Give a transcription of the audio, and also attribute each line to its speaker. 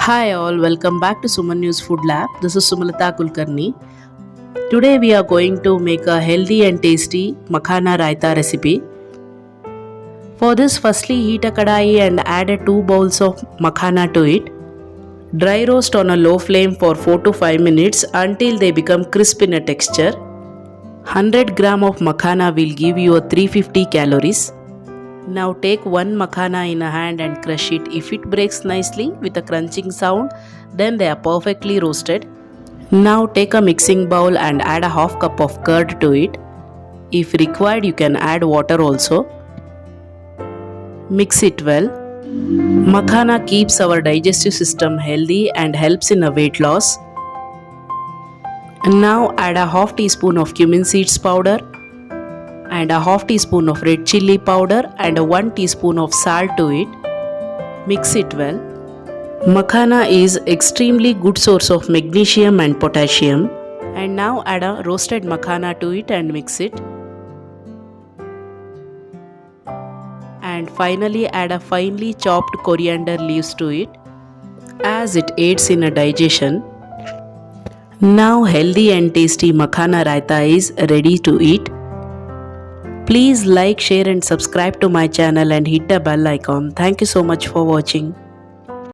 Speaker 1: Hi all, welcome back to Sumanyu'z Food Lab. This is Sumalata Kulkarni. Today we are going to make a healthy and tasty Makhana Raita recipe. For this, firstly heat a kadai and add 2 bowls of makhana to it. Dry roast on a low flame for 4 to 5 minutes until they become crisp in a texture. 100 gram of makhana will give you a 350 calories. Now take one makhana in a hand and crush it. If it breaks nicely with a crunching sound, then they are perfectly roasted. Now take a mixing bowl and add a half cup of curd to it. If required, you can add water also. Mix it well. Makhana keeps our digestive system healthy and helps in a weight loss. Now add a half teaspoon of cumin seeds powder and a half teaspoon of red chilli powder and a 1 teaspoon of salt to it. Mix it well. Makhana is extremely good source of magnesium and potassium. And now add a roasted makhana to it and mix it. And finally add a finely chopped coriander leaves to it, as it aids in a digestion. Now healthy and tasty Makhana Raita is ready to eat. Please like, share and subscribe to my channel and hit the bell icon. Thank you so much for watching.